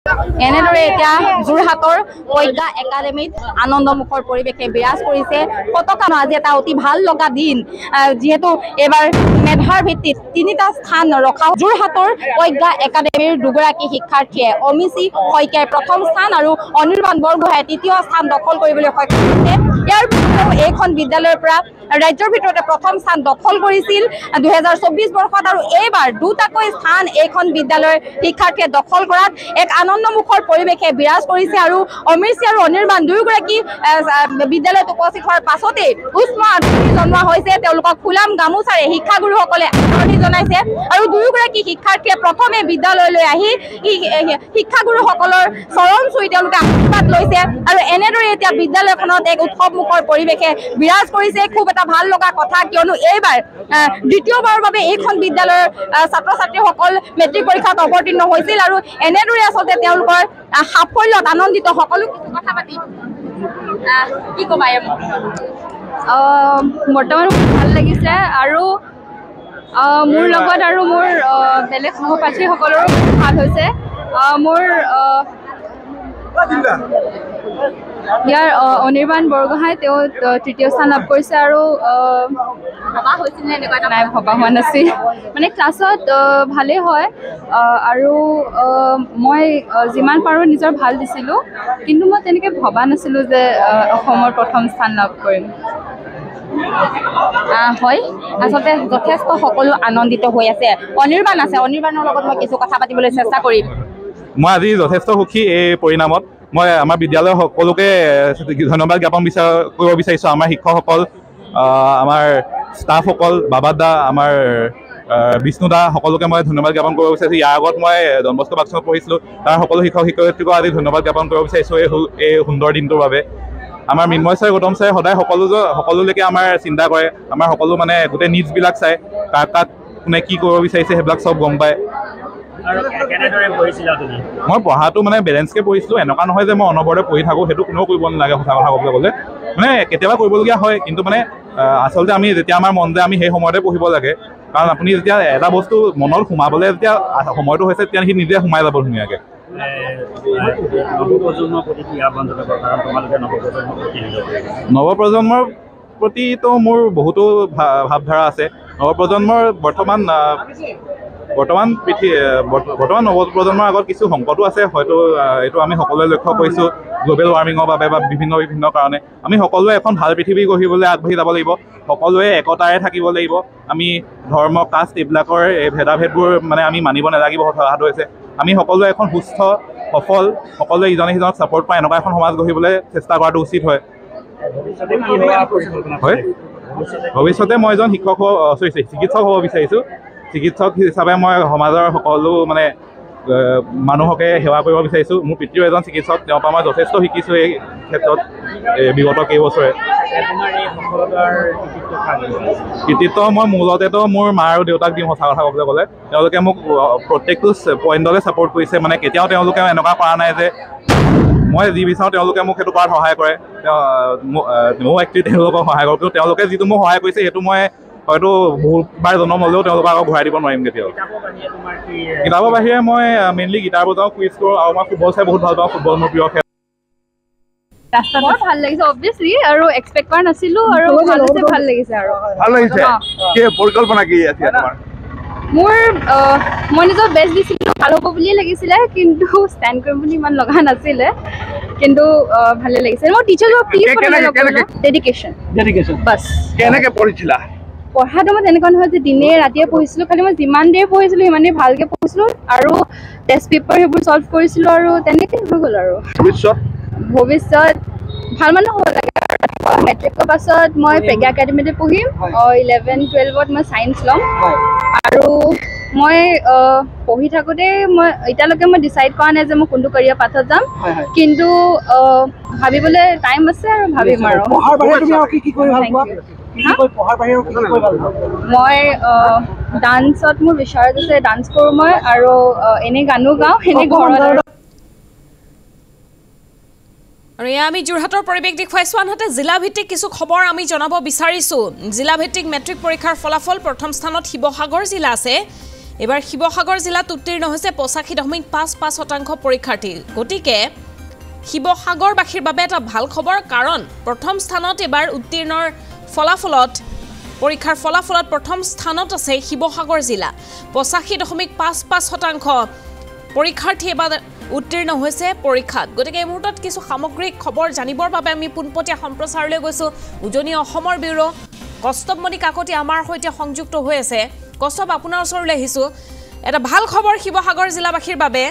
এনেদৰে এতিয়া যোৰহাটৰ প্ৰজ্ঞা একাডেমীত আনন্দমুখৰ পৰিৱেশে বিৰাজ কৰিছে। কতকানো আজি এটা অতি ভাল লগা দিন, যিহেতু এইবাৰ মেধাৰ ভিত্তিত 3টা স্থান ৰখা যোৰহাটৰ প্ৰজ্ঞা একাডেমীৰ দুগৰাকী শিক্ষাৰ্থীয়ে অমিশী শইকীয়াই প্ৰথম স্থান আৰু অনিৰ্বাণ বৰগোহাঁয়ে 3য় স্থান দখল কৰিবলৈ সক্ষম হৈছে। ইয়াৰ পিছতো এইখন বিদ্যালয়ৰ পৰা ৰাজ্যৰ ভিতৰতে প্ৰথম স্থান দখল কৰিছিল 2024 বৰ্ষত, আৰু এইবাৰ 2টাকৈ স্থান এইখন বিদ্যালয়ৰ শিক্ষাৰ্থীয়ে দখল কৰাত এক আনন্দমুখৰ পৰিৱেশে বিৰাজ কৰিছে। আৰু অমিশী আৰু অনিৰ্বাণ দুয়োগৰাকী বিদ্যালয়ত উপস্থিত হোৱাৰ পাছতে উষ্ম আদৰণি জনোৱা হৈছে। তেওঁলোকক ফুলাম গামোচাৰে শিক্ষাগুৰুসকলে আদৰণি জনাইছে আৰু দুয়োগৰাকী শিক্ষাৰ্থীয়ে প্ৰথমে বিদ্যালয়লৈ আহি শিক্ষাগুৰুসকলৰ চৰণ চুই তেওঁলোকে আশীৰ্বাদ লৈছে। আৰু এনেদৰে এতিয়া বিদ্যালয়খনত এক উৎসৱমুখৰ পৰিৱেশে বিৰাজ কৰিছে। খুব এটা ভাল লগা কথা, কিয়নো এইবাৰ দ্বিতীয়বাৰৰ বাবে এইখন বিদ্যালয়ৰ ছাত্ৰ ছাত্ৰীসকল মেট্ৰিক পৰীক্ষাত অৱতীৰ্ণ হৈছিল আৰু এনেদৰে আচলতে তেওঁলোকৰ সাফল্যত আনন্দিত। সকলো কিছু কথা পাতি কি ক'বা? বৰ্তমান ভাল লাগিছে আৰু মোৰ লগত আৰু মোৰ বেলেগ সহপাঠীসকলৰো ভাল হৈছে। মোৰ ইয়াৰ অনিৰ্বাণ বৰগোহাঁই তেওঁ 3য় স্থান লাভ কৰিছে আৰু ভবা হৈছিল নে এনেকুৱা? নাই, ভবা হোৱা নাছিল। মানে ক্লাছত ভালেই হয় আৰু মই যিমান পাৰোঁ নিজৰ ভাল দিছিলোঁ, কিন্তু মই তেনেকৈ ভবা নাছিলোঁ যে অসমৰ প্ৰথম স্থান লাভ কৰিম। হয়, আচলতে যথেষ্ট সকলো আনন্দিত হৈ আছে। অনিৰ্বাণ আছে, অনিৰ্বাণৰ লগত মই কিছু কথা পাতিবলৈ চেষ্টা কৰিম। মই আজি যথেষ্ট সুখী এই পৰিণামত। মই আমাৰ বিদ্যালয়ৰ সকলোকে ধন্যবাদ জ্ঞাপন কৰিব বিচাৰিছোঁ। আমাৰ শিক্ষকসকল, আমাৰ ষ্টাফসকল, বাবাদা, আমাৰ বিষ্ণুদা, সকলোকে মই ধন্যবাদ জ্ঞাপন কৰিব বিচাৰিছোঁ। ইয়াৰ আগত মই ডন বস্কো বাক্সত পঢ়িছিলোঁ, তাৰ সকলো শিক্ষক শিক্ষয়িত্ৰীকো আজি ধন্যবাদ জ্ঞাপন কৰিব বিচাৰিছোঁ এই সুন্দৰ দিনটোৰ বাবে। আমাৰ মৃন্ময় ছাৰ, গৌতম ছাৰে সদায় সকলোলৈকে আমাৰ চিন্তা কৰে। আমাৰ সকলো মানে গোটেই নিডছবিলাক চায়, কাক কোনে কি কৰিব বিচাৰিছে সেইবিলাক চব গম পায়। মই পঢ়াটো মানে বেলেঞ্চকৈ পঢ়িছিলোঁ। এনেকুৱা নহয় যে মই অনবৰতে পঢ়ি থাকোঁ, সেইটো কোনেও কৰিব নালাগে। সঁচা কথা ক'বলৈ গ'লে মানে কেতিয়াবা কৰিবলগীয়া হয়, কিন্তু মানে আচলতে আমি যেতিয়া আমাৰ মন যায় আমি সেই সময়তে পঢ়িব লাগে। কাৰণ আপুনি যেতিয়া এটা বস্তু মনত সোমাবলৈ যেতিয়া সময়টো হৈছে, তেতিয়া সি নিজে সোমাই যাব ধুনীয়াকৈ। নৱপ্ৰজন্মৰ প্ৰতিতো মোৰ বহুতো ভাৱধাৰা আছে। নৱপ্ৰজন্মৰ বৰ্তমান নৱপ্ৰজন্মৰ আগত কিছু সংকটো আছে, হয়তো এইটো আমি সকলোৱে লক্ষ্য কৰিছোঁ। গ্ল'বেল ৱাৰ্মিঙৰ বাবে বা বিভিন্ন কাৰণে আমি সকলোৱে এখন ভাল পৃথিৱী গঢ়িবলৈ আগবাঢ়ি যাব লাগিব। সকলোৱে একতাৰে থাকিব লাগিব। আমি ধৰ্ম, কাষ্ট এইবিলাকৰ ভেদাভেদবোৰ মানে আমি মানিব নালাগিব। কথাটো হৈছে আমি সকলোৱে এখন সুস্থ, সফল, সকলোৱে ইজনে সিজনক ছাপৰ্ট পাই এনেকুৱা এখন সমাজ গঢ়িবলৈ চেষ্টা কৰাটো উচিত হয়। ভৱিষ্যতে মই এজন চিকিৎসক হ'ব বিচাৰিছোঁ। চিকিৎসক হিচাপে মই সমাজৰ সকলো মানে মানুহকে সেৱা কৰিব বিচাৰিছোঁ। মোৰ পিতৃও এজন চিকিৎসক, তেওঁৰ পৰা মই যথেষ্ট শিকিছোঁ এই ক্ষেত্ৰত বিগত কেইবছৰে। কৃতিত্ব মই মূলতেতো মোৰ মা আৰু দেউতাক দিওঁ। সঁচা কথা ক'বলৈ গ'লে তেওঁলোকে মোক প্ৰত্যেকটো পইণ্টলৈ ছাপৰ্ট কৰিছে। মানে কেতিয়াও তেওঁলোকে এনেকুৱা কৰা নাই যে মই যি বিচাৰোঁ তেওঁলোকে মোক সেইটো কৰাত সহায় কৰে। ময়ো একচুৱেলি তেওঁলোকক সহায় কৰোঁ, কিন্তু তেওঁলোকে যিটো মোক সহায় কৰিছে সেইটো মই হয়তো বহুতবাৰ জন্ম হ'লেও তেওঁলোকক আকৌ ঘূৰাই দিব নোৱাৰিম কেতিয়াও। কিতাপৰ বাহিৰে মই মেইনলি গিটাৰ বজাওঁ, কুইজ কৰোঁ আৰু মই ফুটবল চাই বহুত ভাল পাওঁ। ফুটবল মোৰ প্ৰিয় খেল। বৰ ভাল লাগিছে অবভিয়াছলি, আৰু এক্সপেক্ট কৰা নাছিলোঁ আৰু ভাল লাগিছে আৰু ভাল লাগিছে। কি পৰিকল্পনা কি আছে তোমাৰ? মোৰ মই নিজৰ বেষ্ট দিছিলোঁ, ভাল হ'ব বুলিয়ে লাগিছিলে, কিন্তু ষ্টেণ্ড কৰিম বুলি ইমান লগা নাছিলে, কিন্তু ভালে লাগিছে। মোৰ টিচাৰজনক প্লিজ ডেডিকেশ্যন বাছ। কেনেকৈ পঢ়িছিলা? পঢ়াটো মই তেনেকুৱা নহয় যে দিনে ৰাতিয়ে পঢ়িছিলোঁ, খালি মই যিমান দেৰি পঢ়িছিলোঁ সিমানেই ভালকৈ পঢ়িছিলোঁ আৰু টেষ্ট পেপাৰ সেইবোৰ চল্ভ কৰিছিলোঁ আৰু তেনেকৈ হৈ গ'ল। আৰু ভৱিষ্যত ভাল মানুহ হ'ব লাগে। মেট্ৰিকৰ পাছত মই প্ৰজ্ঞা একাডেমীতে পঢ়িম। 11-12ত মই ছায়েন্স ল'ম আৰু মই পঢ়ি থাকোঁতে এতিয়ালৈকে মই ডিচাইড কৰা নাই যে মই কোনটো কেৰিয়াৰ পাথত যাম, কিন্তু ভাবিবলৈ টাইম আছে আৰু ভাবিম আৰু। মই ডান্সত মোৰ বিচাৰত আছে, ডান্স কৰোঁ মই, আৰু এনেই গানো গাওঁ, এনেই ঘৰত। আৰু এয়া আমি যোৰহাটৰ পৰিৱেশ দেখুৱাইছোঁ। আনহাতে জিলাভিত্তিক কিছু খবৰ আমি জনাব বিচাৰিছোঁ। জিলাভিত্তিক মেট্ৰিক পৰীক্ষাৰ ফলাফল প্ৰথম স্থানত শিৱসাগৰ জিলা আছে। এবাৰ শিৱসাগৰ জিলাত উত্তীৰ্ণ হৈছে 85.55% পৰীক্ষাৰ্থী গতিকে শিৱসাগৰবাসীৰ বাবে এটা ভাল খবৰ কাৰণ প্ৰথম স্থানত এবাৰ উত্তীৰ্ণৰ ফলাফলত পৰীক্ষাৰ ফলাফলত প্ৰথম স্থানত আছে শিৱসাগৰ জিলা 85.55% পৰীক্ষাৰ্থী এবাৰ উত্তীৰ্ণ হৈছে পৰীক্ষাত গতিকে এই মুহূৰ্তত কিছু সামগ্ৰিক খবৰ জানিবৰ বাবে আমি পোনপটীয়া সম্প্ৰচাৰলৈ গৈছো উজনি অসমৰ ব্যুৰো কষ্টমণি কাকতি আমাৰ সৈতে সংযুক্ত হৈ আছে কষ্টম আপোনাৰ ওচৰলৈ আহিছো এটা ভাল খবৰ শিৱসাগৰ জিলাবাসীৰ বাবে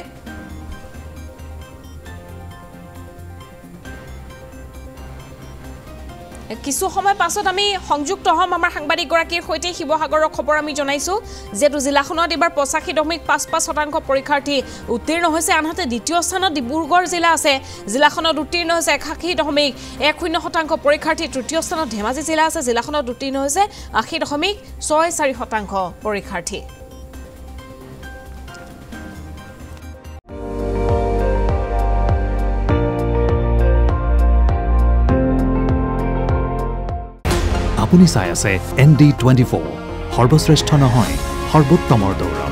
কিছু সময় পাছত আমি সংযুক্ত হম আমাৰ সাংবাদিক গৰাকীৰ সৈতে শিৱসাগৰৰ খবৰ আমি জনাইছো যেটো জিলাখনত এবাৰ 85.55% পৰীক্ষাৰ্থী উত্তীৰ্ণ হৈছে আনহাতে দ্বিতীয় স্থানত ডিব্ৰুগড় জিলা আছে জিলাখনত উত্তীৰ্ণ হৈছে 81.10% পৰীক্ষাৰ্থী তৃতীয় স্থানত ধেমাজি জিলা আছে জিলাখনত উত্তীৰ্ণ হৈছে 80.64% পৰীক্ষাৰ্থী আপুনি চাই আছে ND24 সৰ্বশ্ৰেষ্ঠ নহয় সৰ্বোত্তমৰ দৌৰ